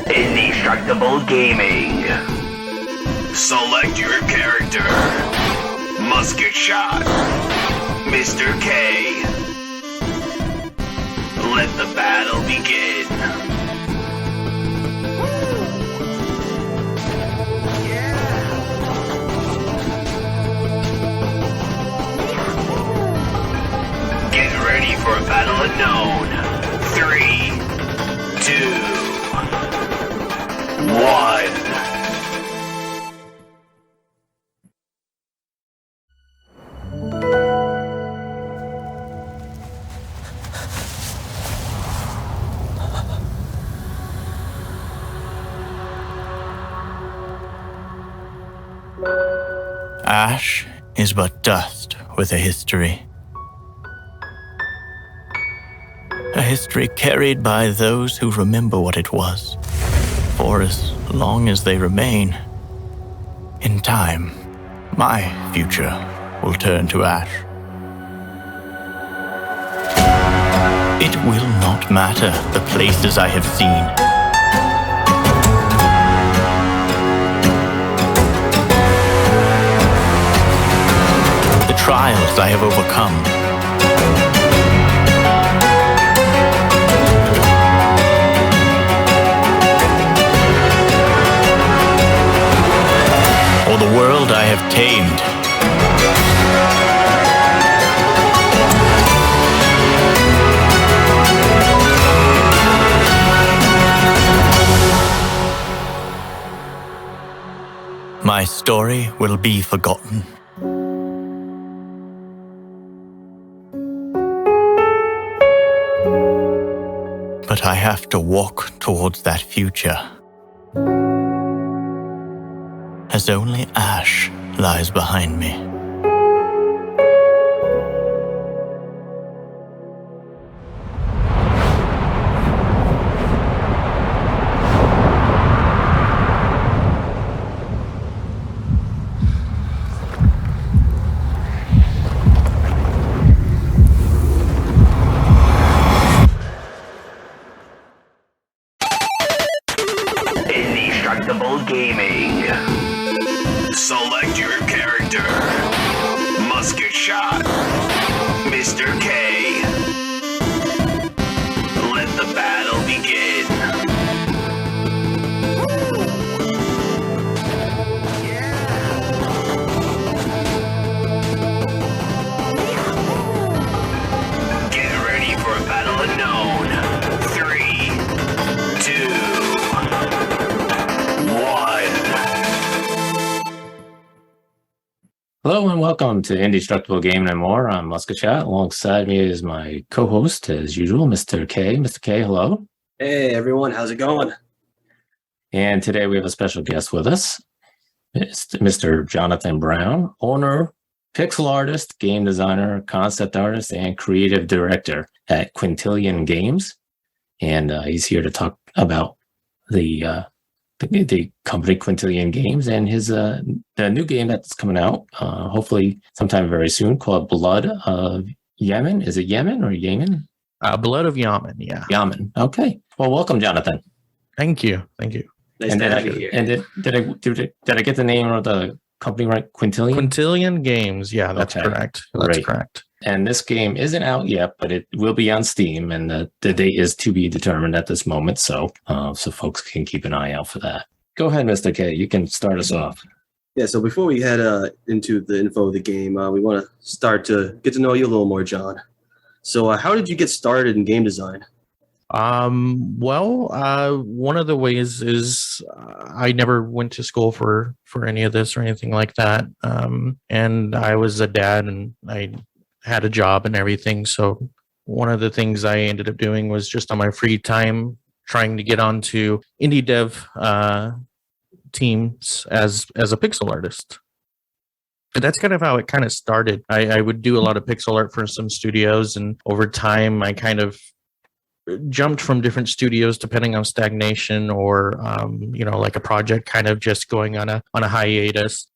INDIEstructable Gaming. Select your character. Musket shot. Mr. K. Let the battle begin. Get ready for a battle unknown. 3, 2, 1. Ash is but dust with a history. A history carried by those who remember what it was, for as long as they remain. In time, my future will turn to ash. It will not matter the places I have seen. The trials I have overcome. Or the world I have tamed. My story will be forgotten. But I have to walk towards that future, as only ash lies behind me. INDIEstructable Gaming. Select your character. Musket shot. Mr. K. Let the battle begin. Get ready for a battle unknown. 3, 2, 1. Hello and welcome to INDIEstructable Gaming and More. I'm Musketchat. Alongside me is my co-host, as usual, Mr. K. Mr. K, hello. Hey everyone, how's it going? And today we have a special guest with us. It's Mr. Jonathon Brown, owner, pixel artist, game designer, concept artist, and creative director at Quintillion Games. And he's here to talk about the company Quintillion Games and his the new game that's coming out hopefully sometime very soon called Blood of Yamin. Is it Yemen or Yamin? Blood of Yamin, yeah. Yamin. Okay. Well, welcome, Jonathon. Thank you. Nice And to did have you here. I get the name of the company right? Quintillion. Quintillion Games, yeah, that's Okay. correct. That's Great. correct. And this game isn't out yet, but it will be on Steam, and the date is to be determined at this moment. So folks can keep an eye out for that. Go ahead, Mr. K. You can start us off. Yeah, so before we head into the info of the game, we want to start to get to know you a little more, John. So how did you get started in game design? One of the ways is I never went to school for any of this or anything like that. And I was a dad and I had a job and everything. So one of the things I ended up doing was just on my free time trying to get onto indie dev teams as a pixel artist. And that's kind of how it kind of started. I would do a lot of pixel art for some studios, and over time I kind of jumped from different studios depending on stagnation or like a project kind of just going on a hiatus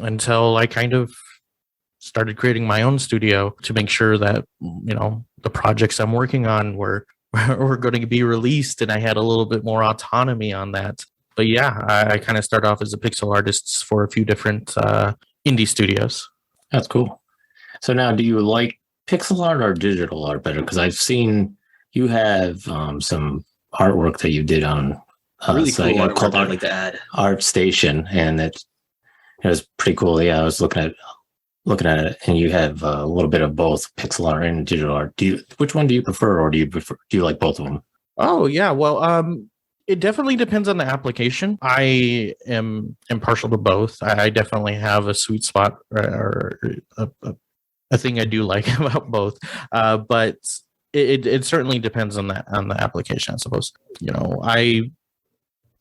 until I kind of started creating my own studio to make sure that, the projects I'm working on were going to be released, and I had a little bit more autonomy on that. But yeah, I kind of started off as a pixel artist for a few different indie studios. That's cool. So now, do you like pixel art or digital art better? Because I've seen you have some artwork that you did on Really cool site called I'd like to add. ArtStation, and it was pretty cool. Yeah, I was looking at it, and you have a little bit of both pixel art and digital art. Which one do you prefer, or do you like both of them? Oh yeah, well, it definitely depends on the application. I am impartial to both. I definitely have a sweet spot or a thing I do like about both, but it certainly depends on the application, I suppose.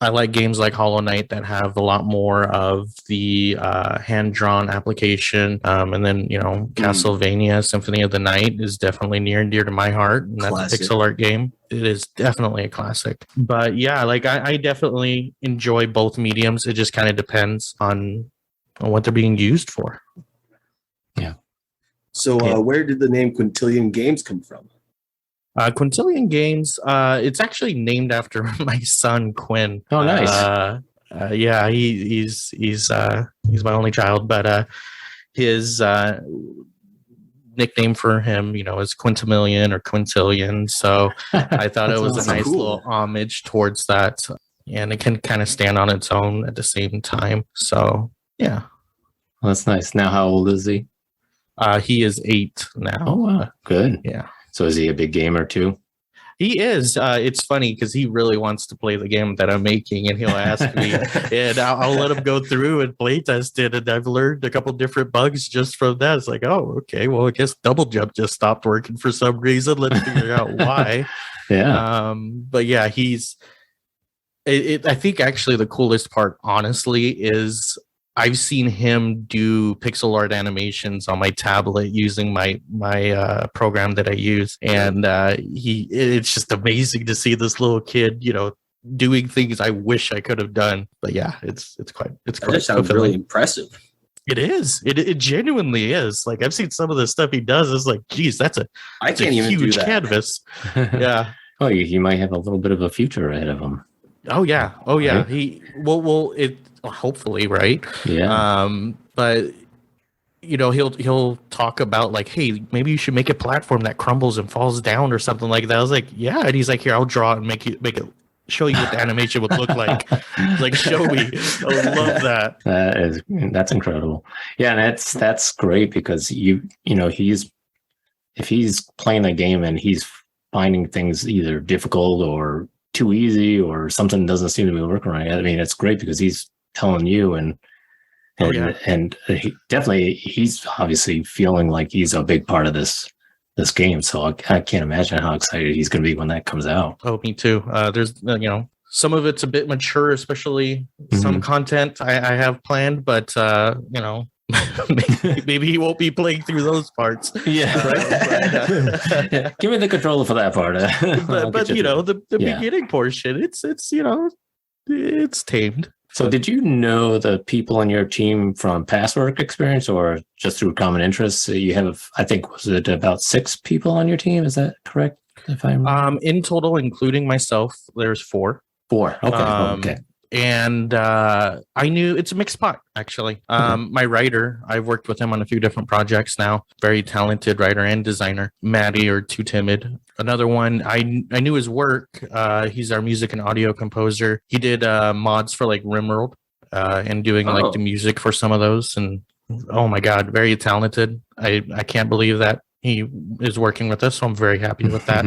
I like games like Hollow Knight that have a lot more of the hand-drawn application. And then, Castlevania Symphony of the Night is definitely near and dear to my heart. And that's a pixel art game. It is definitely a classic. But yeah, like I definitely enjoy both mediums. It just kind of depends on what they're being used for. Yeah. So where did the name Quintillion Games come from? Quintillion Games, it's actually named after my son Quinn. Oh, nice. Yeah, he's my only child, but his nickname for him, is Quintillion or Quintillion. So I thought it was a nice little homage towards that, and it can kind of stand on its own at the same time. So yeah, well, that's nice. Now, how old is he? He is 8 now. Oh, wow. Good. Yeah. So is he a big gamer too? He is. It's funny because he really wants to play the game that I'm making, and he'll ask me, and I'll let him go through and play test it. And I've learned a couple different bugs just from that. It's like, oh, okay, well, I guess double jump just stopped working for some reason. Let's figure out why. Yeah. But yeah, I think actually the coolest part, honestly, is I've seen him do pixel art animations on my tablet using my program that I use, and it's just amazing to see this little kid, doing things I wish I could have done. But yeah, it's quite. That sounds really impressive. It is. It genuinely is. Like I've seen some of the stuff he does. It's like, geez, that's a huge canvas. Yeah. Oh, he might have a little bit of a future ahead of him. Oh yeah. Right? He it. Hopefully, right? Yeah. But he'll talk about like, hey, maybe you should make a platform that crumbles and falls down or something like that. I was like, yeah, and he's like, here, I'll draw it and make it show you what the animation would look like. Like, show me. I love that. That's incredible. Yeah, and that's great because if he's playing the game and he's finding things either difficult or too easy or something doesn't seem to be working right. I mean, it's great because he's telling you and he's obviously feeling like he's a big part of this game. So I can't imagine how excited he's going to be when that comes out. Oh, me too. There's some of it's a bit mature, especially some content I have planned, but maybe he won't be playing through those parts. Yeah, right. Yeah. Give me the controller for that part. but the beginning portion, it's tamed. So did you know the people in your team from past work experience or just through common interests? You have, I think, was it about 6 people on your team? Is that correct? If I'm in total, including myself, there's 4. 4. Okay. Okay. And I knew it's a mixed pot, actually. My writer, I've worked with him on a few different projects now. Very talented writer and designer. Maddie or Too Timid. Another one, I knew his work. He's our music and audio composer. He did mods for like RimWorld and doing like the music for some of those. And oh my God, very talented. I can't believe that he is working with us, so I'm very happy with that.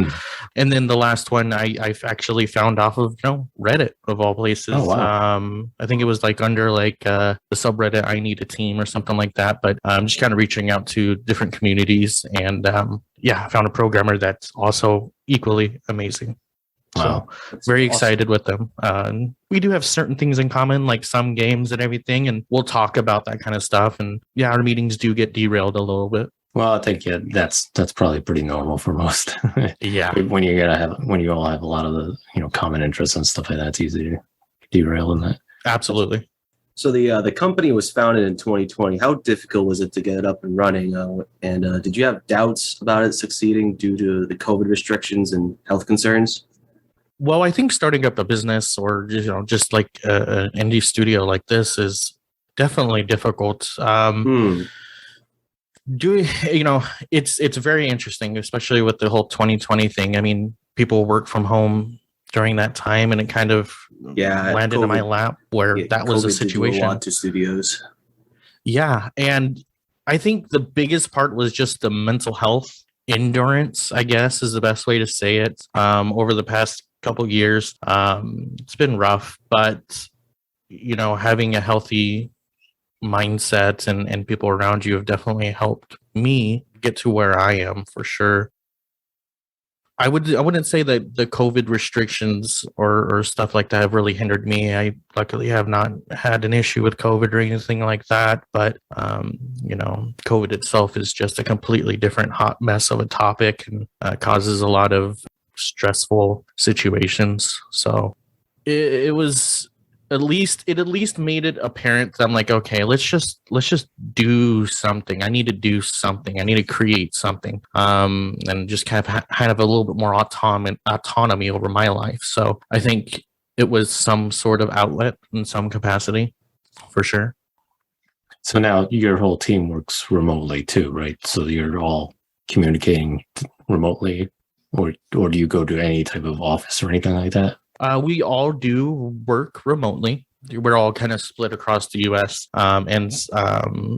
And then the last one I've actually found off of Reddit of all places. Oh, wow. I think it was like under like the subreddit I Need a Team or something like that. But I'm just kind of reaching out to different communities, and I found a programmer that's also equally amazing. Wow. So very excited with them. We do have certain things in common, like some games and everything, and we'll talk about that kind of stuff. And yeah, our meetings do get derailed a little bit. Well, I think that's probably pretty normal for most. Yeah. when you all have a lot of the common interests and stuff like that, it's easy to derail in that. Absolutely. So the company was founded in 2020. How difficult was it to get it up and running? And did you have doubts about it succeeding due to the COVID restrictions and health concerns? Well, I think starting up a business or just like an indie studio like this is definitely difficult. It's very interesting, especially with the whole 2020 thing. I mean, people work from home during that time, and it kind of landed in my lap where that was COVID a situation. Did do a lot to studios. Yeah, and I think the biggest part was just the mental health endurance, I guess is the best way to say it. Over the past couple years, it's been rough, but having a healthy mindset and people around you have definitely helped me get to where I am for sure. I wouldn't say that the COVID restrictions or stuff like that have really hindered me. I luckily have not had an issue with COVID or anything like that. But COVID itself is just a completely different hot mess of a topic and causes a lot of stressful situations. So it was at least made it apparent that I'm like, okay, let's just do something. I need to do something. I need to create something, and just kind of a little bit more autonomy over my life. So I think it was some sort of outlet in some capacity, for sure. So now your whole team works remotely too, right? So you're all communicating remotely, or do you go to any type of office or anything like that? We all do work remotely. We're all kind of split across the U.S. And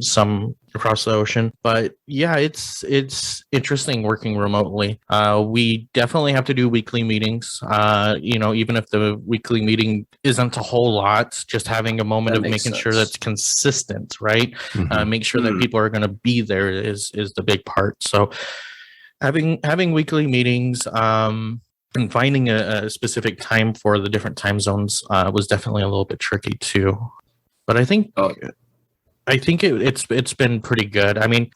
some across the ocean. But yeah, it's interesting working remotely. We definitely have to do weekly meetings. Even if the weekly meeting isn't a whole lot, just having a moment of making sure that's consistent, right? Mm-hmm. Make sure that people are going to be there is the big part. So having weekly meetings. And finding a specific time for the different time zones was definitely a little bit tricky too. But I think it's been pretty good. I mean,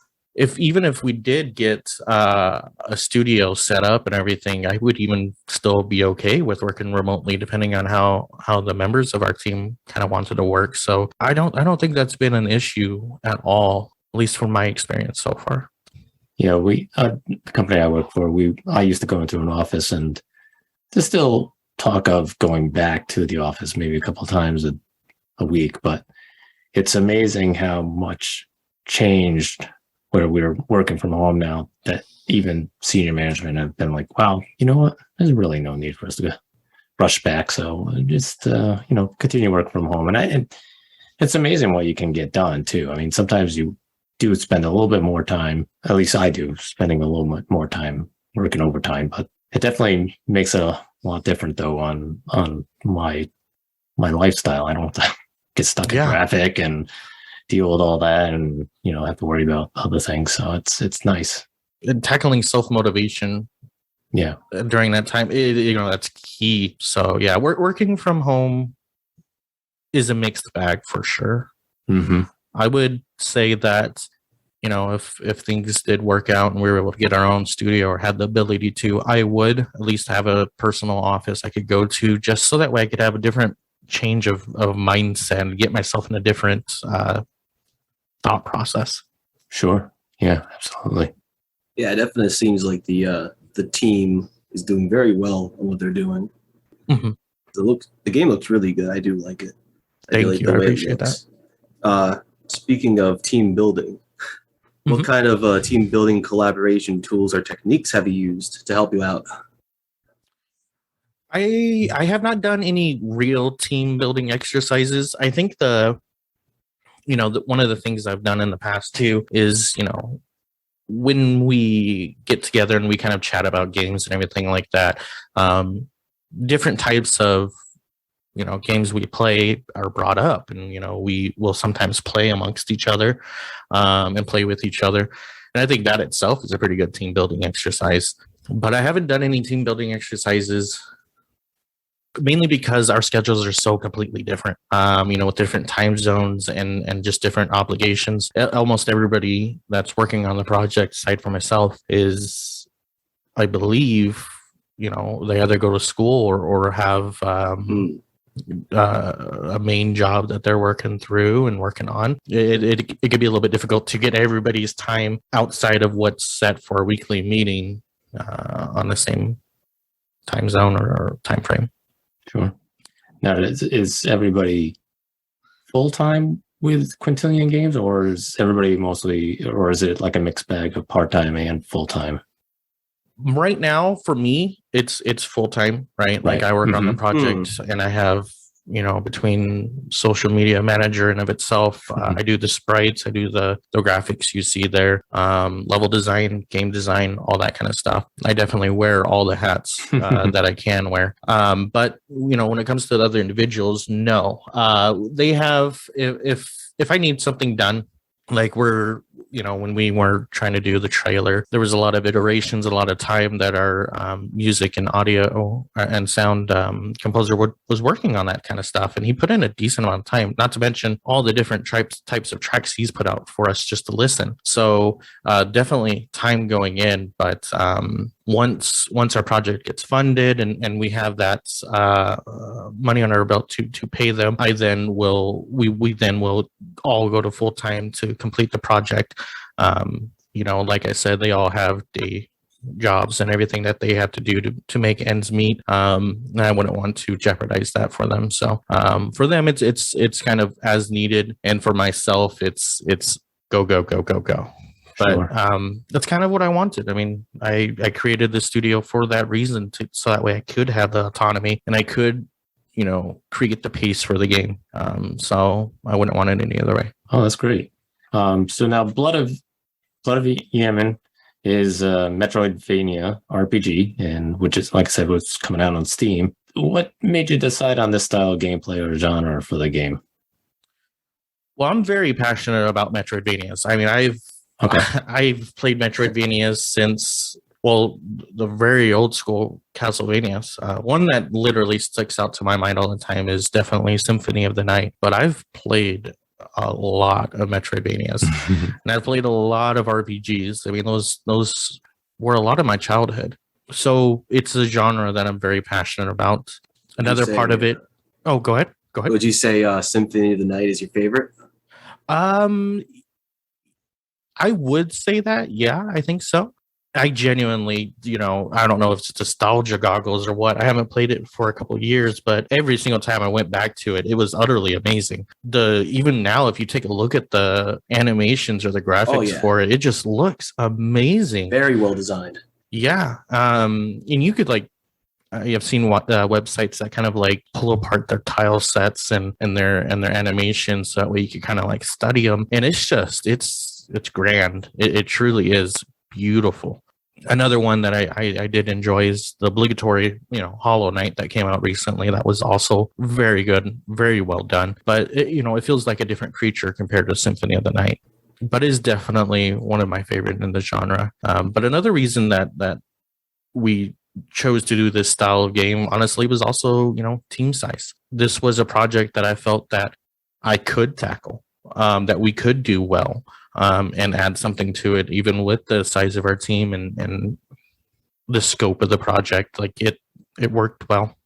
even if we did get a studio set up and everything, I would even still be okay with working remotely, depending on how the members of our team kind of wanted to work. So I don't think that's been an issue at all, at least from my experience so far. Yeah, the company I work for, I used to go into an office, and there's still talk of going back to the office maybe a couple of times a week, but it's amazing how much changed where we're working from home now that even senior management have been like, wow, you know what? There's really no need for us to rush back. So just, continue working from home. And it's amazing what you can get done too. I mean, sometimes you do spend a little bit more time, at least I do, spending a little bit more time working overtime, but it definitely makes it a lot different though on my lifestyle. I don't have to get stuck in traffic and deal with all that and, have to worry about other things. So it's nice. And tackling self-motivation. Yeah. During that time, that's key. So yeah, working from home is a mixed bag for sure. Mm-hmm. I would say that, if things did work out and we were able to get our own studio or had the ability to, I would at least have a personal office I could go to, just so that way I could have a different change of mindset and get myself in a different thought process. Sure. Yeah, absolutely. Yeah, it definitely seems like the team is doing very well on what they're doing. Mm-hmm. The game looks really good. I do like it. Thank you. I appreciate that. Speaking of team building, what kind of team building collaboration tools or techniques have you used to help you out? I have not done any real team building exercises. I think one of the things I've done in the past too is, when we get together and we kind of chat about games and everything like that, different types of games we play are brought up, and we will sometimes play amongst each other and play with each other, and I think that itself is a pretty good team building exercise. But I haven't done any team building exercises, mainly because our schedules are so completely different, with different time zones and just different obligations. Almost everybody that's working on the project, aside from myself, is, I believe, they either go to school or have a main job that they're working through and working on, it could be a little bit difficult to get everybody's time outside of what's set for a weekly meeting on the same time zone or time frame. Sure. Now, is everybody full-time with Quintillion Games, or is everybody mostly, or is it like a mixed bag of part-time and full-time? Right now, for me, it's full-time, right? Like I work on the project and I have, between social media manager and of itself, I do the sprites, I do the graphics you see there, level design, game design, all that kind of stuff. I definitely wear all the hats that I can wear. But when it comes to the other individuals, no, they have, if I need something done, like when we were trying to do the trailer, there was a lot of iterations, a lot of time that our music and audio and sound composer was working on that kind of stuff. And he put in a decent amount of time, not to mention all the different types of tracks he's put out for us just to listen. So definitely time going in. But once our project gets funded and we have that money on our belt to pay them, we then will all go to full time to complete the project. Like I said, they all have day jobs and everything that they have to do to make ends meet. And I wouldn't want to jeopardize that for them. So for them, it's kind of as needed, and for myself, it's go. But Sure. That's kind of what I wanted. I mean, I created the studio for that reason, so that way I could have the autonomy and I could, create the pace for the game. So I wouldn't want it any other way. Oh, that's great. So now Blood of Yamin is a Metroidvania RPG, and which is, like I said, was coming out on Steam. What made you decide on this style of gameplay or genre for the game? Well, I'm very passionate about Metroidvanias. I mean, I've played Metroidvanias since, the very old school Castlevanias. One that literally sticks out to my mind all the time is definitely Symphony of the Night. But I've played a lot of Metroidvanias, and I've played a lot of RPGs. I mean, those were a lot of my childhood. So it's a genre that I'm very passionate about. Another part of it. Oh, go ahead. Would you say Symphony of the Night is your favorite? I would say that. Yeah, I think so. I genuinely, I don't know if it's nostalgia goggles or what. I haven't played it for a couple of years, but every single time I went back to it, it was utterly amazing. Even now, if you take a look at the animations or the graphics for it, it just looks amazing. Very well designed. Yeah. And you could I've seen websites that kind of pull apart their tile sets and their animations, so that way you can kind of study them. And it's grand. It truly is beautiful. Another one that I did enjoy is the obligatory, Hollow Knight that came out recently. That was also very good, very well done. But it feels like a different creature compared to Symphony of the Night. But is definitely one of my favorite in the genre. But another reason that we chose to do this style of game, honestly, was also, team size. This was a project that I felt that I could tackle, that we could do well. And add something to it, even with the size of our team and the scope of the project. It worked well.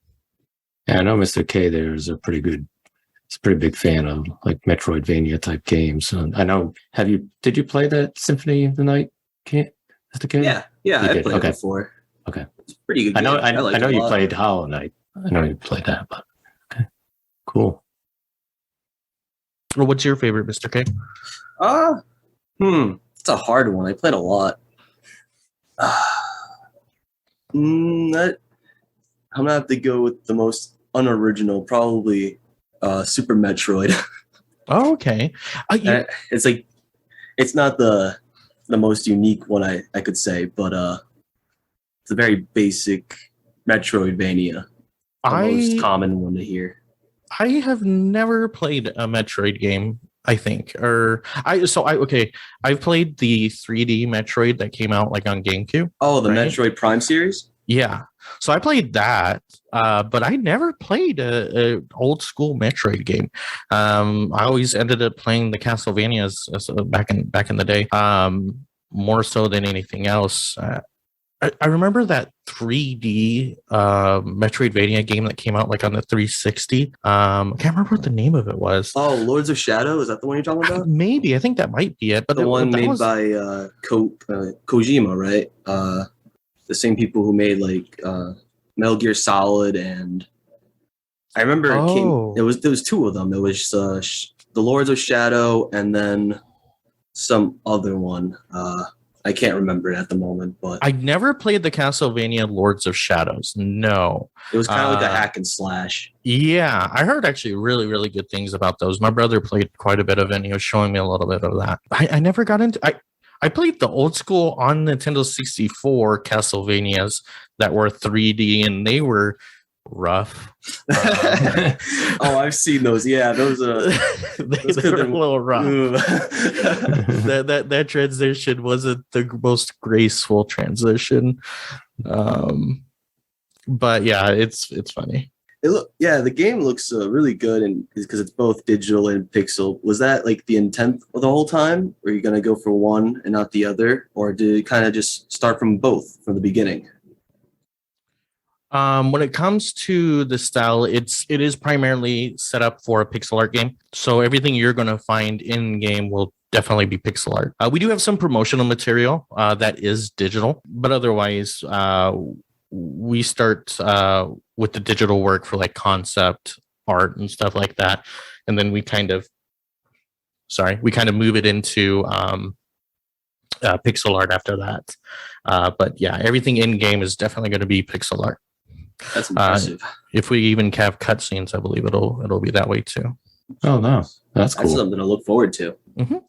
Yeah, I know Mr. K there is a pretty big fan of Metroidvania type games. So I know, did you play that Symphony of the Night, Mr. K? Yeah, I played it before. Okay. It's pretty good game. I know you played Hollow Knight. I know you played that, but okay. Cool. Well, what's your favorite, Mr. K? It's a hard one. I played a lot. I'm gonna have to go with the most unoriginal, probably Super Metroid. Oh, okay. It's not the most unique one I could say, but it's a very basic Metroidvania. The most common one to hear. I have never played a Metroid game, I think. I've played the 3D Metroid that came out on GameCube. Oh, the right? Metroid Prime series? Yeah. So I played that, but I never played a old school Metroid game. I always ended up playing the Castlevanias back in the day, more so than anything else. I remember that 3D Metroidvania game that came out like on the 360. I can't remember what the name of it was. Oh, Lords of Shadow, is that the one you're talking about? Maybe I think that might be it. But The one that made was, by Kojima, right? The same people who made like Metal Gear Solid, and I remember there was two of them. There was the Lords of Shadow, and then some other one. I can't remember it at the moment, but I never played the Castlevania Lords of Shadows. No, it was kind of like a hack and slash. Yeah, I heard actually really, really good things about those. My brother played quite a bit of it, and he was showing me a little bit of that. I never got into. I played the old school on Nintendo 64 Castlevanias that were 3D, and they were rough. Oh, I've seen those. Yeah, those they were a little rough. that transition wasn't the most graceful transition. But yeah, it's funny. The game looks really good, and because it's both digital and pixel. Was that like the intent of the whole time? Were you gonna go for one and not the other, or did it kind of just start from both from the beginning? When it comes to the style, it is primarily set up for a pixel art game. So everything you're going to find in game will definitely be pixel art. We do have some promotional material that is digital, but otherwise, we start with the digital work for like concept art and stuff like that, and then we kind of move it into pixel art after that. But yeah, everything in game is definitely going to be pixel art. That's impressive. If we even have cutscenes, I believe it'll be that way too. Oh no, that's cool. That's something to look forward to. Mm-hmm.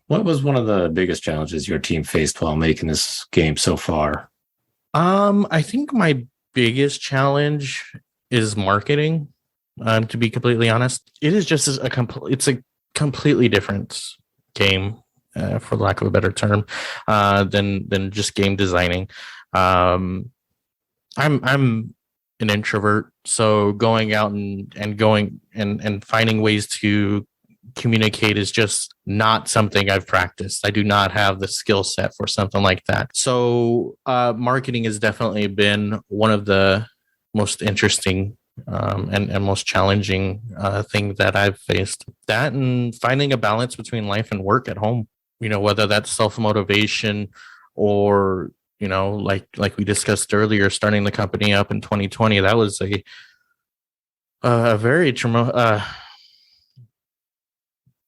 What was one of the biggest challenges your team faced while making this game so far? I think my biggest challenge is marketing. To be completely honest, it is just it's a completely different game, for lack of a better term, than just game designing. I'm an introvert, so going out and finding ways to communicate is just not something I've practiced. I do not have the skill set for something like that. So marketing has definitely been one of the most interesting and most challenging thing that I've faced. That and finding a balance between life and work at home, whether that's self-motivation or like we discussed earlier, starting the company up in 2020, that was a very it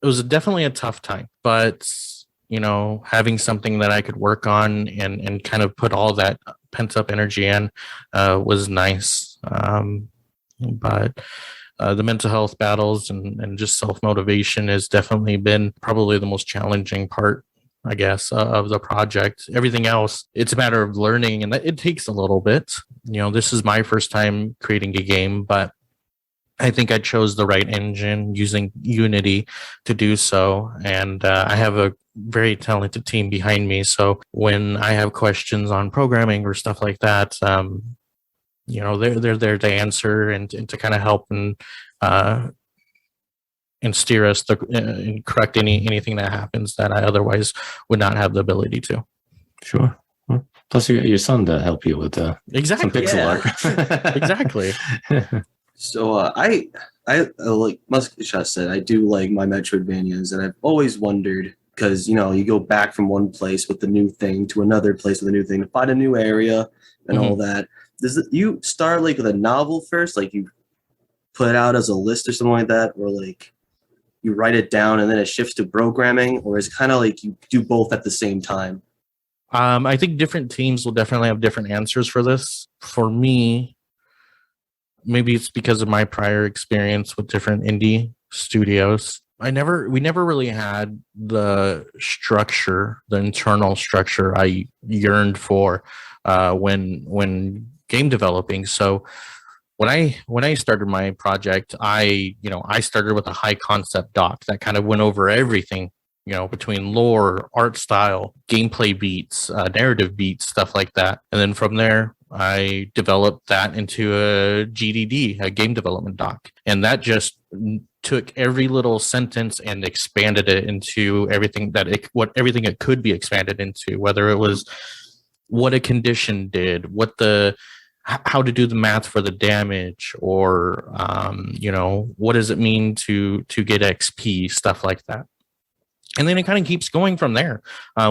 was definitely a tough time, but having something that I could work on and kind of put all that pent up energy in was nice. But the mental health battles and just self-motivation has definitely been probably the most challenging part, I guess, of the project. Everything else, it's a matter of learning, and it takes a little bit. This is my first time creating a game, but I think I chose the right engine using Unity to do so. And I have a very talented team behind me. So when I have questions on programming or stuff like that, they're there to answer and to kind of help and steer us and correct anything that happens that I otherwise would not have the ability to. Sure. Well, plus you got your son to help you with exactly some pixel art. Exactly. So I like Muskshot said, I do like my Metroidvanias, and I've always wondered, because you go back from one place with the new thing to another place with a new thing to find a new area and all that. You start like with a novel first, like you put it out as a list or something like that, or like you write it down and then it shifts to programming, or is it kind of like you do both at the same time? I think different teams will definitely have different answers for this. For me, maybe it's because of my prior experience with different indie studios. We never really had the structure, the internal structure I yearned for when game developing. So when I started my project, I started with a high concept doc that kind of went over everything between lore, art style, gameplay beats, narrative beats, stuff like that. And then from there, I developed that into a GDD, a game development doc. And that just took every little sentence and expanded it into everything everything it could be expanded into, whether it was what a condition did, how to do the math for the damage, or what does it mean to get XP, stuff like that. And then it kind of keeps going from there.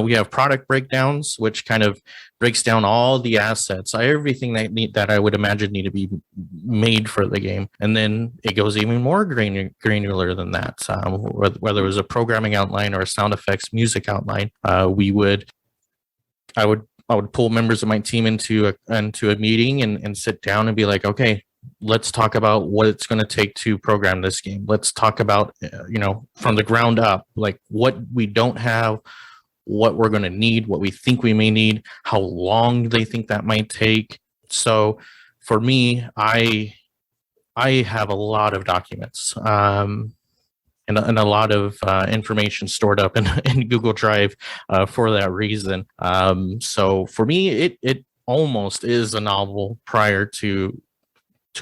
We have product breakdowns, which kind of breaks down all the assets, everything that I would imagine need to be made for the game. And then it goes even more granular than that. Whether it was a programming outline or a sound effects music outline, I would pull members of my team into a meeting and sit down and be like, okay, let's talk about what it's going to take to program this game. Let's talk about, from the ground up, like what we don't have, what we're going to need, what we think we may need, how long they think that might take. So for me, I have a lot of documents and a lot of information stored up in Google Drive for that reason. So for me, it almost is a novel prior to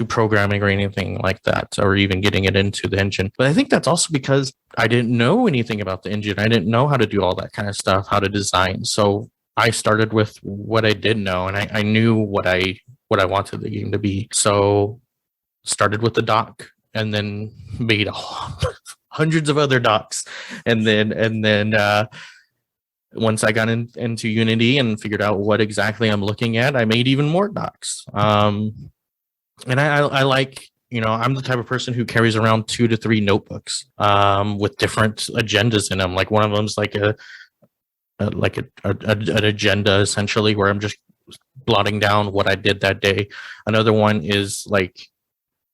programming or anything like that, or even getting it into the engine. But I think that's also because I didn't know anything about the engine. I didn't know how to do all that kind of stuff, how to design. So I started with what I did know, and I knew what I wanted the game to be. So started with the doc, and then made hundreds of other docs, and then once I got into Unity and figured out what exactly I'm looking at, I made even more docs. And I like, I'm the type of person who carries around 2 to 3 notebooks with different agendas in them. Like one of them's like an agenda, essentially, where I'm just blotting down what I did that day. Another one is like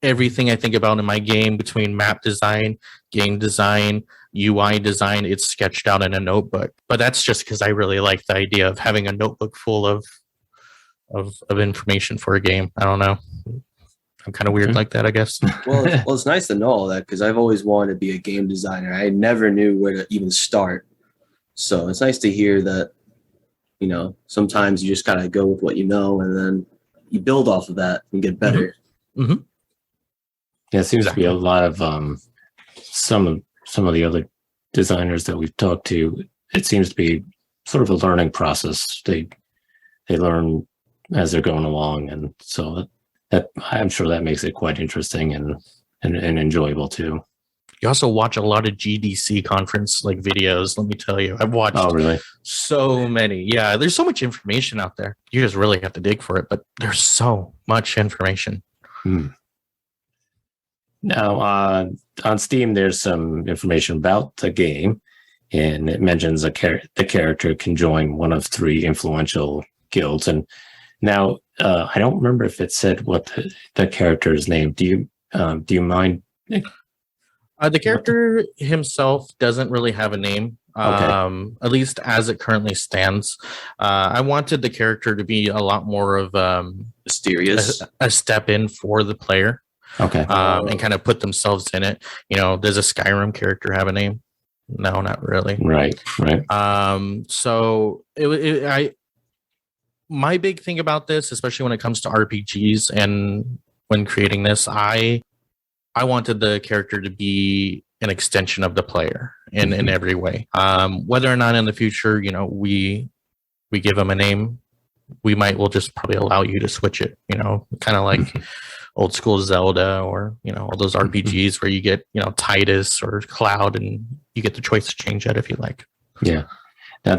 everything I think about in my game, between map design, game design, UI design, it's sketched out in a notebook. But that's just because I really like the idea of having a notebook full of information for a game. I don't know. I'm kind of weird like that, I guess. Well, it's nice to know all that, because I've always wanted to be a game designer. I never knew where to even start. So it's nice to hear that, sometimes you just gotta go with what you know, and then you build off of that and get better. Mm-hmm. Yeah, it seems to be a lot of some of the other designers that we've talked to. It seems to be sort of a learning process. They learn as they're going along, and so that I'm sure that makes it quite interesting and enjoyable too. You also watch a lot of GDC conference videos. Let me tell you, I've watched so many. Yeah, there's so much information out there. You just really have to dig for it, but there's so much information. Now, on Steam, there's some information about the game, and it mentions the character can join one of 3 influential guilds. And now, I don't remember if it said what the character is named. Do you mind? The character himself doesn't really have a name, at least as it currently stands. I wanted the character to be a lot more of Mysterious, a step in for the player. Okay. And kind of put themselves in it. Does a Skyrim character have a name? No, not really. Right. So my big thing about this, especially when it comes to RPGs and when creating this, I wanted the character to be an extension of the player in every way. Whether or not in the future, we give them a name, we'll just probably allow you to switch it, kind of like old school Zelda, or all those RPGs where you get Titus or Cloud, and you get the choice to change that if you like. Yeah. Now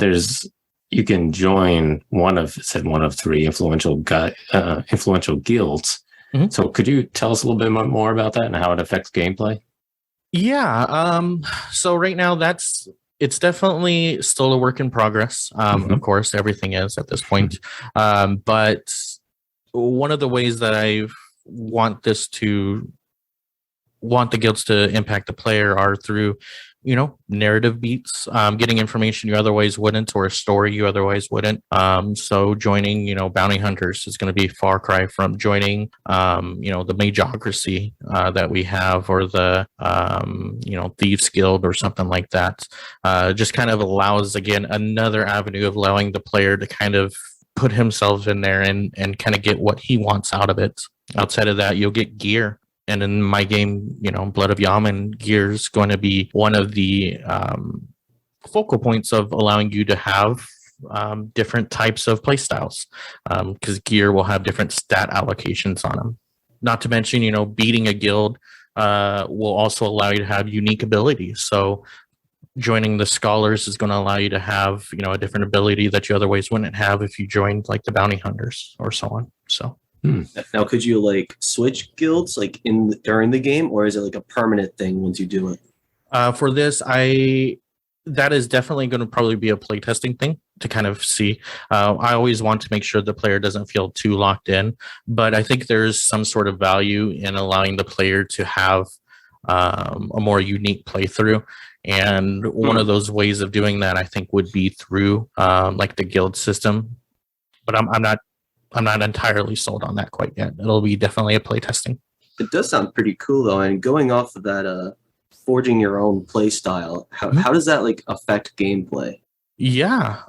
you can join one of 3 influential guilds. Mm-hmm. So could you tell us a little bit more about that and how it affects gameplay? Yeah. So right now it's definitely still a work in progress. Of course, everything is at this point. But one of the ways that I want the guilds to impact the player are through narrative beats, getting information you otherwise wouldn't, or a story you otherwise wouldn't. So joining, bounty hunters is going to be a far cry from joining, the magocracy that we have, or the, thieves guild or something like that. Just kind of allows, again, another avenue of allowing the player to kind of put himself in there and kind of get what he wants out of it. Outside of that, you'll get gear. And in my game, Blood of Yamin, gear is going to be one of the focal points of allowing you to have different types of playstyles, because gear will have different stat allocations on them. Not to mention, beating a guild will also allow you to have unique abilities. So joining the scholars is going to allow you to have, a different ability that you otherwise wouldn't have if you joined like the bounty hunters or so on. So. Now, could you like switch guilds like during the game, or is it like a permanent thing once you do it? For this, that is definitely going to probably be a playtesting thing to kind of see. I always want to make sure the player doesn't feel too locked in, but I think there's some sort of value in allowing the player to have a more unique playthrough. And one of those ways of doing that, I think, would be through like the guild system. But I'm not entirely sold on that quite yet. It'll be definitely a playtesting. It does sound pretty cool though. And going off of that, forging your own play style, how does that like affect gameplay? Yeah,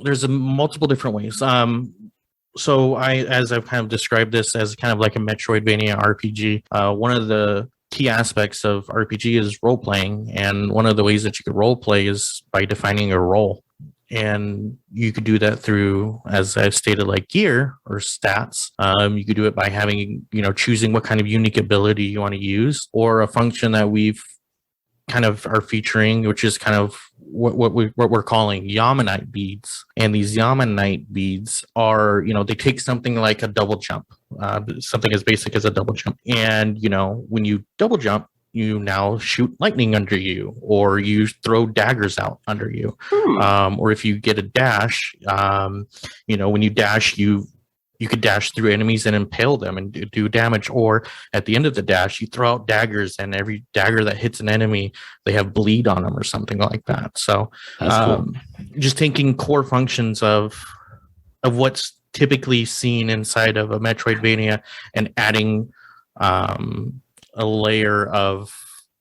there's multiple different ways. So as I've kind of described this as kind of like a Metroidvania RPG, one of the key aspects of RPG is role playing, and one of the ways that you could role play is by defining a role. And you could do that through, as I've stated, like gear or stats. You could do it by having, choosing what kind of unique ability you want to use, or a function that we've kind of are featuring, which is kind of what we're calling Yaminite beads. And these Yaminite beads are, they take something like a double jump, something as basic as a double jump. And, when you double jump, you now shoot lightning under you, or you throw daggers out under you. Or if you get a dash, when you dash, you could dash through enemies and impale them and do damage. Or at the end of the dash, you throw out daggers, and every dagger that hits an enemy, they have bleed on them or something like that. So cool. Just taking core functions of what's typically seen inside of a Metroidvania and adding a layer of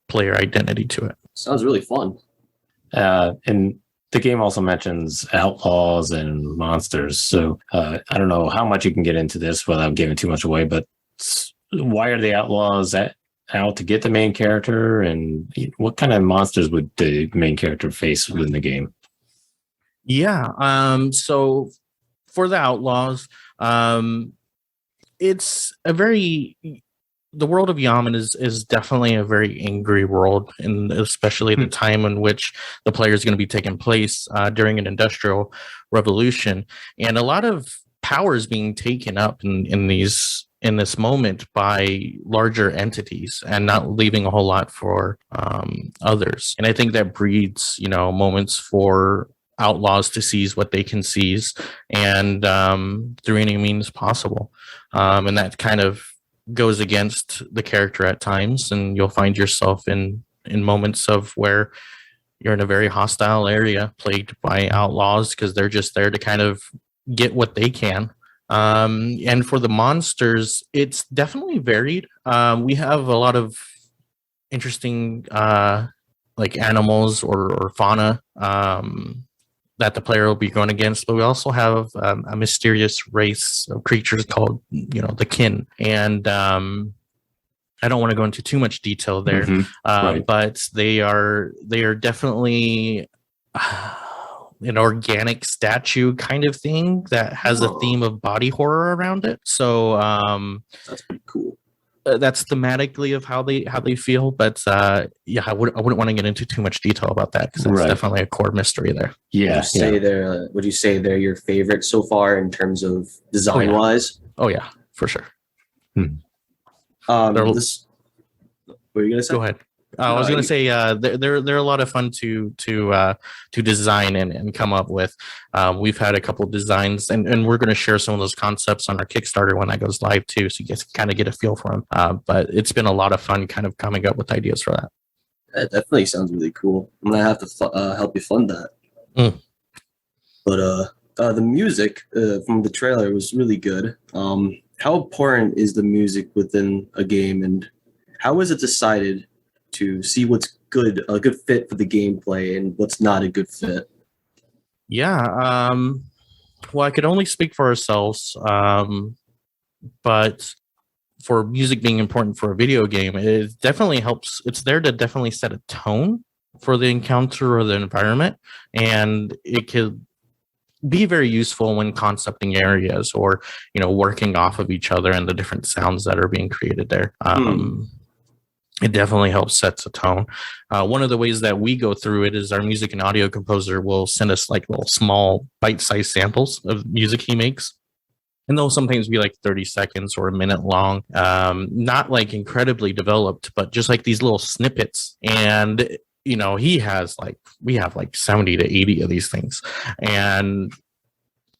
player identity to it. Sounds really fun. And the game also mentions outlaws and monsters. So I don't know how much you can get into this without giving too much away, but why are the outlaws out to get the main character, and what kind of monsters would the main character face within the game? Yeah. So for the outlaws, it's a very... The world of Yamin is definitely a very angry world, and especially the time in which the player is going to be taking place during an industrial revolution, and a lot of power is being taken up in this moment by larger entities, and not leaving a whole lot for others. And I think that breeds moments for outlaws to seize what they can seize, and through any means possible, and that kind of goes against the character at times, and you'll find yourself in moments of where you're in a very hostile area plagued by outlaws, because they're just there to kind of get what they can. And for the monsters, it's definitely varied. We have a lot of interesting like animals or fauna that the player will be going against, but we also have a mysterious race of creatures called, the kin. And I don't want to go into too much detail there, right. But they are definitely an organic statue kind of thing that has a theme of body horror around it. So that's pretty cool. That's thematically of how they feel, but yeah, I wouldn't want to get into too much detail about that, because that's definitely a core mystery there. Yeah. Would you say they're your favorite so far in terms of design wise? Oh yeah, for sure. What were you gonna say? Go ahead. I was going to say they're a lot of fun to design and come up with. We've had a couple designs, and we're going to share some of those concepts on our Kickstarter when that goes live too, so you guys can kind of get a feel for them. But it's been a lot of fun kind of coming up with ideas for that. That definitely sounds really cool. I'm gonna have to help you fund that. Mm. But the music from the trailer was really good. How important is the music within a game, and how is it decided to see what's a good fit for the gameplay, and what's not a good fit? Yeah. Well, I could only speak for ourselves, but for music being important for a video game, it definitely helps. It's there to definitely set a tone for the encounter or the environment, and it could be very useful when concepting areas or working off of each other and the different sounds that are being created there. It definitely helps sets a tone. One of the ways that we go through it is our music and audio composer will send us like little small bite-sized samples of music he makes. And they'll sometimes be like 30 seconds or a minute long. Not like incredibly developed, but just like these little snippets. And we have like 70 to 80 of these things. And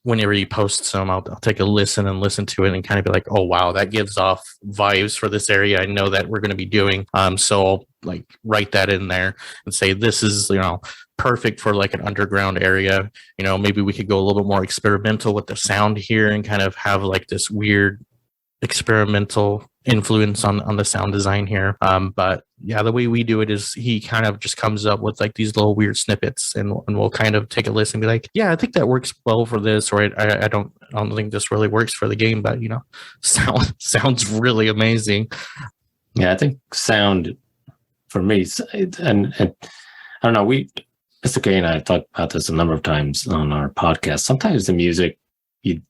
whenever he posts them, I'll take a listen to it and kind of be like, oh, wow, that gives off vibes for this area I know that we're going to be doing. So I'll like write that in there and say, this is, perfect for like an underground area. Maybe we could go a little bit more experimental with the sound here and kind of have like this weird experimental influence on the sound design here. But yeah, the way we do it is he kind of just comes up with like these little weird snippets, and we'll kind of take a listen and be like, yeah, I think that works well for this, or I don't think this really works for the game, but sounds really amazing. Yeah, I think sound for me, and I don't know, Mr. K and I have talked about this a number of times on our podcast. Sometimes the music you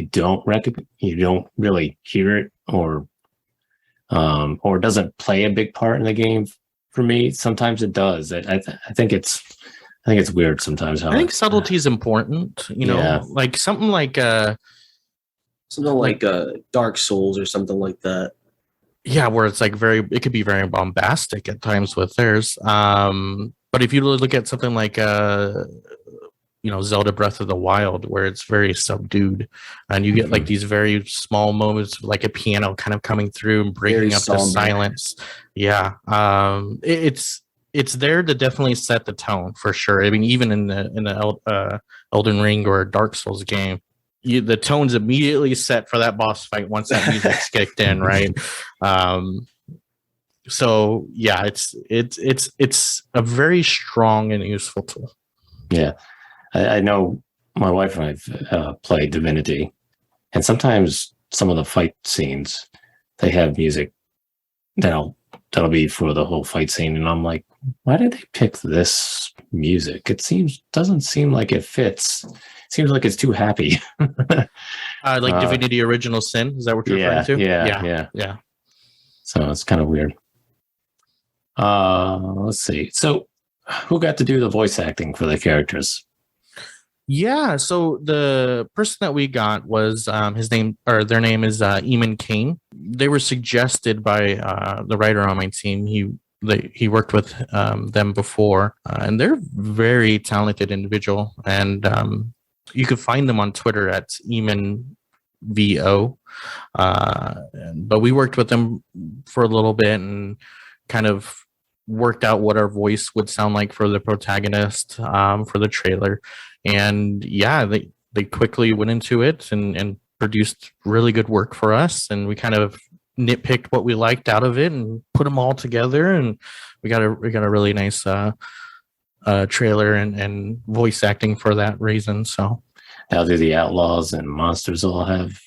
don't really hear it, or doesn't play a big part in the game. For me, sometimes it does. I think it's weird sometimes. I think subtlety is important. Like something like Dark Souls or something like that. Yeah, where it's like it could be very bombastic at times with theirs. But if you look at something like Zelda Breath of the Wild, where it's very subdued, and you get like these very small moments, like a piano kind of coming through and breaking up the silence. Yeah, it's there to definitely set the tone for sure. I mean, even in the Elden Ring or Dark Souls game, the tone's immediately set for that boss fight once that music's kicked in, right? So yeah, it's a very strong and useful tool. Yeah. I know my wife and I've played Divinity, and sometimes some of the fight scenes, they have music that'll be for the whole fight scene, and I'm like, why did they pick this music? Doesn't seem like it fits. It seems like it's too happy. Like Divinity Original Sin, is that what you're referring to? Yeah. So it's kind of weird. Let's see. So who got to do the voice acting for the characters? Yeah, so the person that we got was their name is Eamon Kane. They were suggested by the writer on my team. He worked with them before, and they're a very talented individual. And you could find them on Twitter at EamonVO. But we worked with them for a little bit and kind of worked out what our voice would sound like for the protagonist for the trailer. And yeah, they quickly went into it and produced really good work for us. And we kind of nitpicked what we liked out of it and put them all together. And we got a really nice trailer and voice acting for that reason. So now, do the outlaws and monsters all have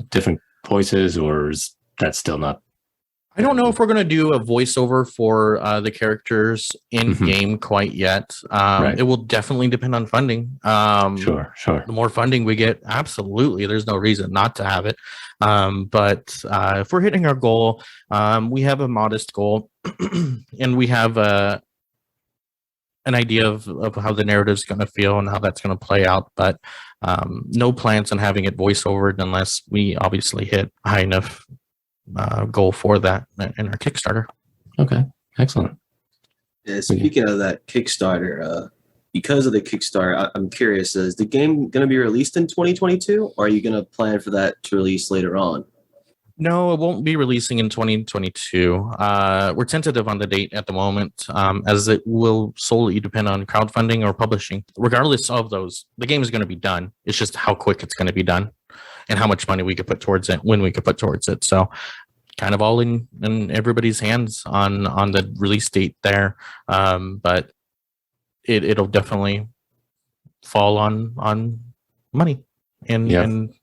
different voices, or is that still not? I don't know if we're going to do a voiceover for the characters in game quite yet. Right. It will definitely depend on funding. Sure. The more funding we get, absolutely, there's no reason not to have it. But if we're hitting our goal, we have a modest goal, and we have an idea of how the narrative is going to feel and how that's going to play out. But no plans on having it voiceovered unless we obviously hit a high enough goal for that in our Kickstarter. Okay, excellent. Yeah, speaking of that Kickstarter, because of the Kickstarter, I'm curious, is the game going to be released in 2022, or are you going to plan for that to release later on? No, it won't be releasing in 2022. We're tentative on the date at the moment, as it will solely depend on crowdfunding or publishing. Regardless of those, the game is going to be done. It's just how quick it's going to be done and how much money we could put towards it, when we could put towards it. So kind of all in everybody's hands on the release date there. But it'll definitely fall on money and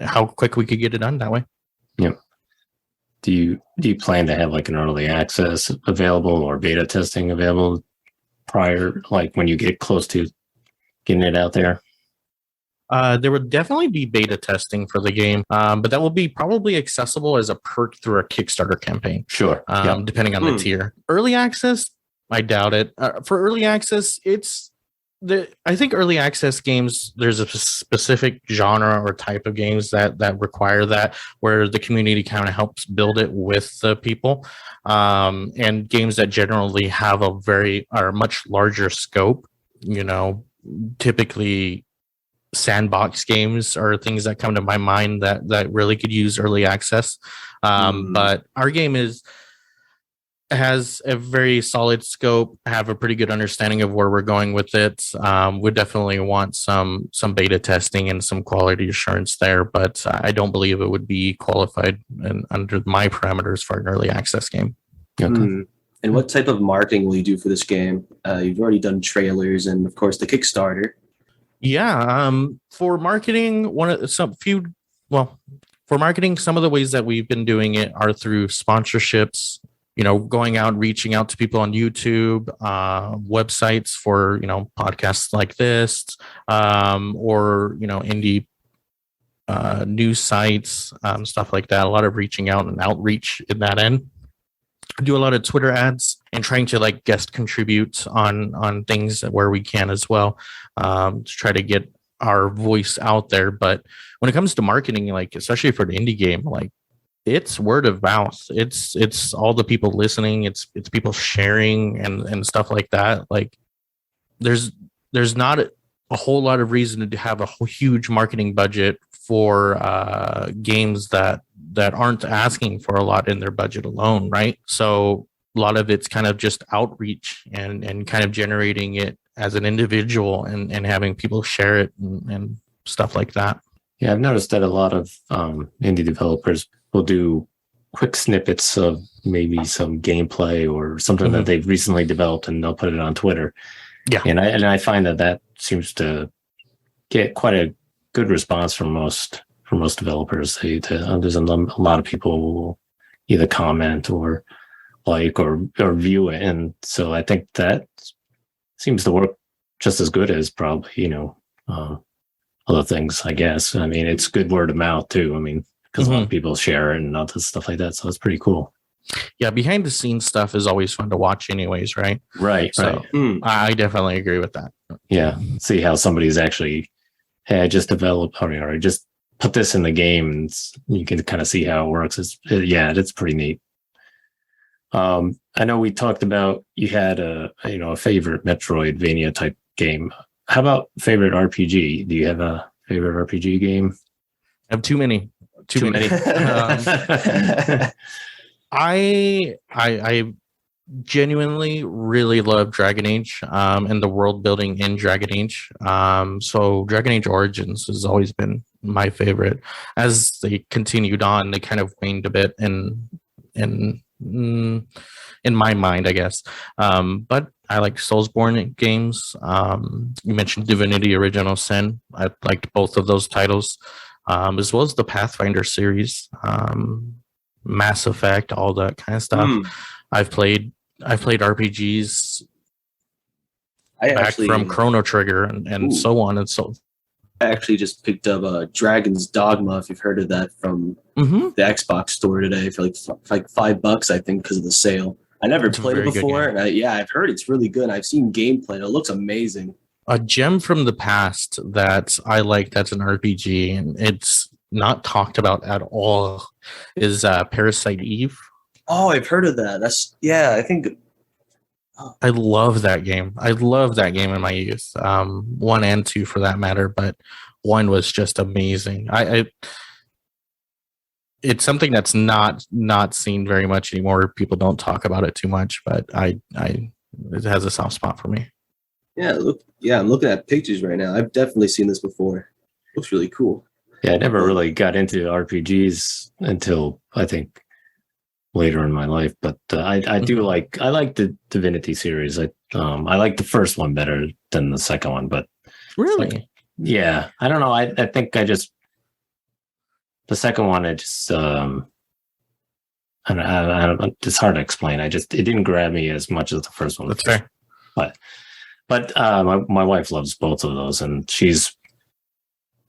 how quick we could get it done that way. Yep. Do you plan to have like an early access available or beta testing available prior, like when you get close to getting it out there? There would definitely be beta testing for the game, but that will be probably accessible as a perk through a Kickstarter campaign. Sure. Depending on the tier. Early access, I doubt it. For early access, I think early access games, there's a specific genre or type of games that require that, where the community kind of helps build it with the people, and games that generally have a much larger scope. Typically sandbox games are things that come to my mind that really could use early access. But our game has a very solid scope, have a pretty good understanding of where we're going with it. We definitely want some beta testing and some quality assurance there, but I don't believe it would be qualified under my parameters for an early access game. Okay. And what type of marketing will you do for this game? You've already done trailers and, of course, the Kickstarter. Yeah. For marketing, for marketing, some of the ways that we've been doing it are through sponsorships, going out, reaching out to people on YouTube, websites for, podcasts like this, or, indie news sites, stuff like that. A lot of reaching out and outreach in that end. Do a lot of Twitter ads and trying to guest contribute on things where we can as well, to try to get our voice out there. But when it comes to marketing, especially for the indie game, it's word of mouth. It's all the people listening. It's people sharing and stuff like that. There's not a whole lot of reason to have a huge marketing budget for games that aren't asking for a lot in their budget alone, right? So a lot of it's kind of just outreach and kind of generating it as an individual and having people share it and stuff like that. Yeah, I've noticed that a lot of indie developers will do quick snippets of maybe some gameplay or something that they've recently developed, and they'll put it on Twitter. Yeah, and I find that seems to get quite a good response from most developers. There's a lot of people who will either comment or or view it, and so I think that seems to work just as good as probably other things, I guess. I mean, it's good word of mouth too. I mean, because a lot of people share it and all this stuff like that. So it's pretty cool. Yeah, behind the scenes stuff is always fun to watch anyways, right? Right. So I definitely agree with that. Yeah. See how somebody's actually, hey, I just developed, or I just put this in the game, and you can kind of see how it works. It's pretty neat. I know we talked about, you had a favorite Metroidvania type game. How about favorite RPG? Do you have a favorite RPG game? I have too many. I genuinely really love Dragon Age and the world building in Dragon Age. So Dragon Age Origins has always been my favorite. As they continued on, they kind of waned a bit in my mind, I guess. But I like Soulsborne games. You mentioned Divinity Original Sin. I liked both of those titles, as well as the Pathfinder series, Mass Effect, all that kind of stuff. I've played RPGs from Chrono Trigger and so on and so. I actually just picked up Dragon's Dogma, if you've heard of that, from the Xbox store today for like $5, I think, because of the sale. I never played it before, and I've heard it's really good. I've seen gameplay, and it looks amazing. A gem from the past that I like that's an RPG, and it's not talked about at all, is Parasite Eve. Oh, I've heard of that. I think... I love that game. I love that game in my youth. 1 and 2 for that matter, but 1 was just amazing. it's something that's not seen very much anymore. People don't talk about it too much, but it has a soft spot for me. Yeah, I'm looking at pictures right now. I've definitely seen this before. Looks really cool. Yeah, I never really got into RPGs until I think later in my life, but I do like the Divinity series. I like the first one better than the second one, but Really? yeah, I don't know. I think the second one, I just I don't, it's hard to explain. It didn't grab me as much as the first one. That's fair. But my wife loves both of those, and she's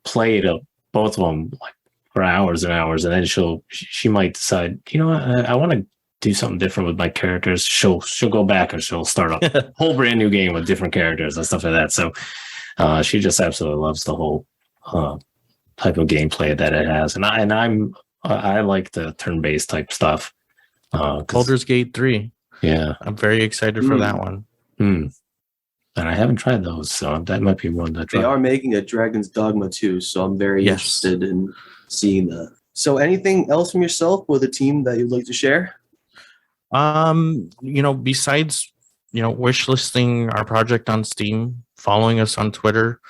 played both of them like for hours and hours, and then she might decide, I want to do something different with my characters. She'll go back and she'll start a whole brand new game with different characters and stuff like that. So she just absolutely loves the whole type of gameplay that it has, and I like the turn-based type stuff. Baldur's Gate 3. Yeah, I'm very excited for that one. And I haven't tried those, so that might be one to try. They are making a Dragon's Dogma too, so I'm very interested in seeing that. So anything else from yourself or the team that you'd like to share? Besides, wish listing our project on Steam, following us on Twitter,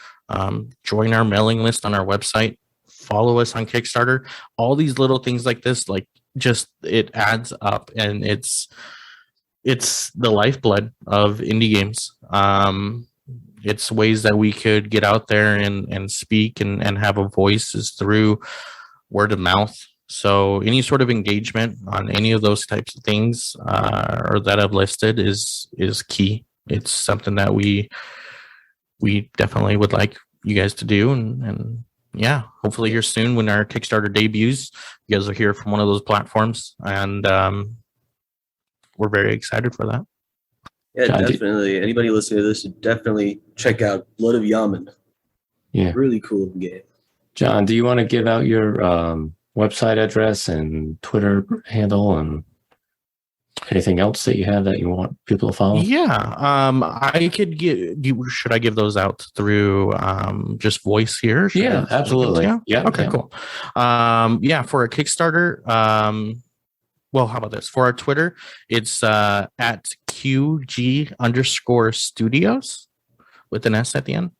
join our mailing list on our website, follow us on Kickstarter, all these little things like this, it adds up, and it's the lifeblood of indie games. It's ways that we could get out there and speak and have a voice is through word of mouth. So any sort of engagement on any of those types of things or that I've listed is key. It's something that we definitely would like you guys to do. And yeah, hopefully here soon when our Kickstarter debuts, you guys will hear from one of those platforms, and we're very excited for that. Yeah, definitely. Anybody listening to this should definitely check out Blood of Yamin. Yeah. Really cool game. John, do you want to give out your website address and Twitter handle and anything else that you have that you want people to follow? Yeah. I could should I give those out through just voice here? Yeah, absolutely. Yeah. Okay, cool. For a Kickstarter, well, how about this? For our Twitter, it's at QG_studios with an S at the end.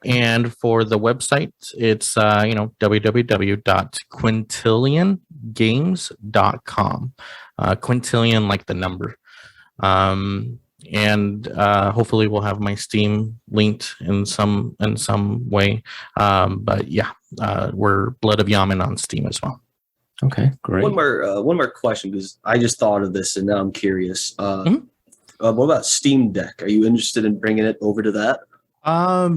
And for the website, it's www.quintilliongames.com. Quintillion like the number. And hopefully we'll have my Steam linked in some way. But yeah, we're Blood of Yamin on Steam as well. Okay, great. One more question, because I just thought of this and now I'm curious. What about Steam Deck? Are you interested in bringing it over to that?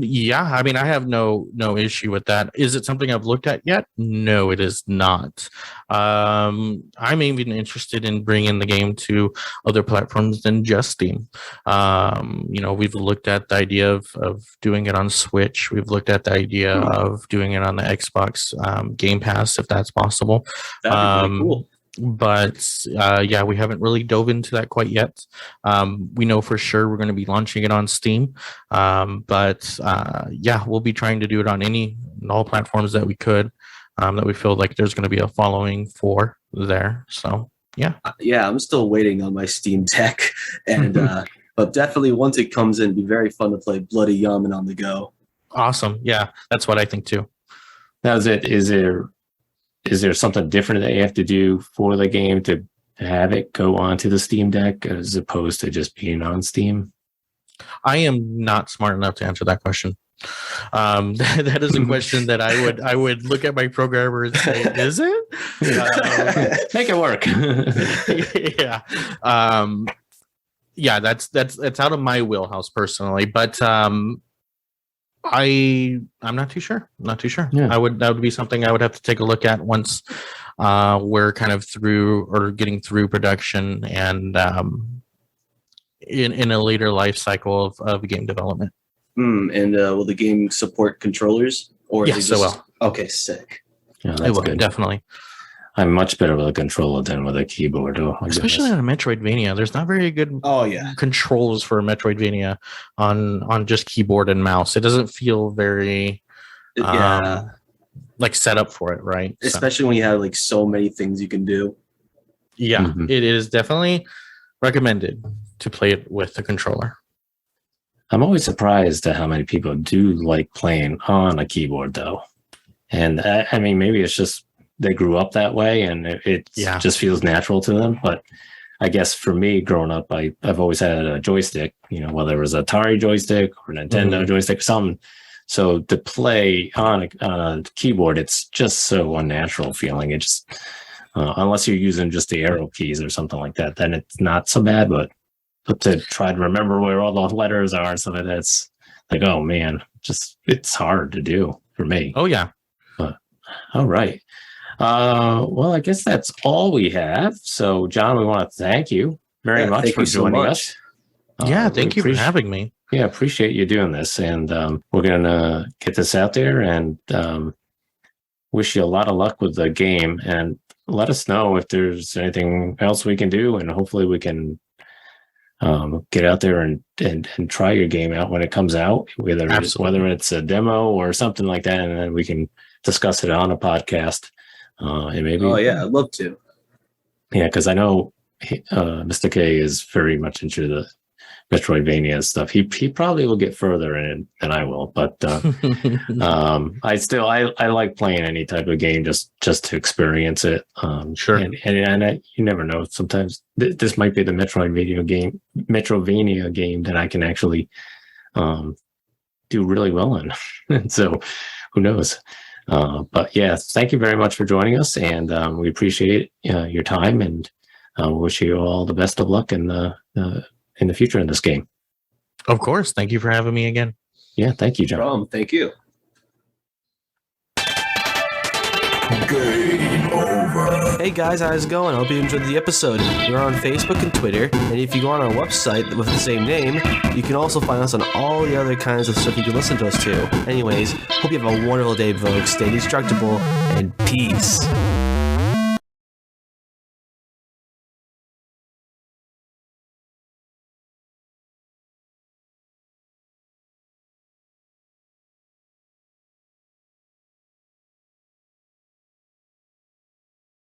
Yeah, I mean, I have no issue with that. Is it something I've looked at yet? No, it is not. I'm even interested in bringing the game to other platforms than just Steam. We've looked at the idea of doing it on Switch. We've looked at the idea of doing it on the Xbox Game Pass, if that's possible. That'd be pretty cool. But we haven't really dove into that quite yet. We know for sure we're going to be launching it on Steam, but we'll be trying to do it on all platforms that we could, that we feel like there's going to be a following for there. So I'm still waiting on my Steam Deck, and but definitely once it comes in, it'd be very fun to play Bloody Yamin on the go. Awesome. Yeah, that's what I think too. Now, is there something different that you have to do for the game to have it go onto the Steam Deck as opposed to just being on Steam? I am not smart enough to answer that question. That is a question that I would look at my programmer and say, is it? Make it work. That's out of my wheelhouse personally, but I'm not too sure. Yeah. That would be something I would have to take a look at once we're kind of through or getting through production and in a later life cycle of game development. And will the game support controllers? Or yes, it will. Okay, sick. Yeah, it will, definitely. I'm much better with a controller than with a keyboard. Especially on a Metroidvania. There's not very good controls for a Metroidvania on just keyboard and mouse. It doesn't feel very like set up for it, right? So, especially when you have like so many things you can do. yeah, Mhm. it is definitely recommended to play it with the controller. I'm always surprised at how many people do like playing on a keyboard, though. And I mean, maybe it's just they grew up that way and it Yeah. just feels natural to them. But I guess for me, growing up, I've always had a joystick, whether it was an Atari joystick or Nintendo joystick or something. So to play on a keyboard, it's just so unnatural feeling. It just, unless you're using just the arrow keys or something like that, then it's not so bad. But to try to remember where all the letters are and stuff like that, it's like, oh man, it's hard to do for me. Oh yeah. All right. Well, I guess that's all we have. So, John, we want to thank you very much thank for you so joining much. us. Yeah, we thank you for appreciate- having me. Yeah, appreciate you doing this. And we're going to get this out there and wish you a lot of luck with the game. And let us know if there's anything else we can do. And hopefully we can get out there and try your game out when it comes out, whether it's a demo or something like that. And then we can discuss it on a podcast. And maybe, Oh yeah, I'd love to. yeah, because I know Mr. K is very much into the Metroidvania stuff. He probably will get further in it than I will, but I like playing any type of game just to experience it. Sure. And you never know. Sometimes this might be the Metroidvania game that I can actually do really well in. And so, who knows? But yeah, thank you very much for joining us, and we appreciate your time, and wish you all the best of luck in the future in this game. Of course. Thank you for having me again. Yeah, thank you, John. Thank you. Game over. Hey guys, how's it going? I hope you enjoyed the episode. We're on Facebook and Twitter, and if you go on our website with the same name, you can also find us on all the other kinds of stuff you can listen to us to. Anyways, hope you have a wonderful day, folks. Stay indestructible, and peace.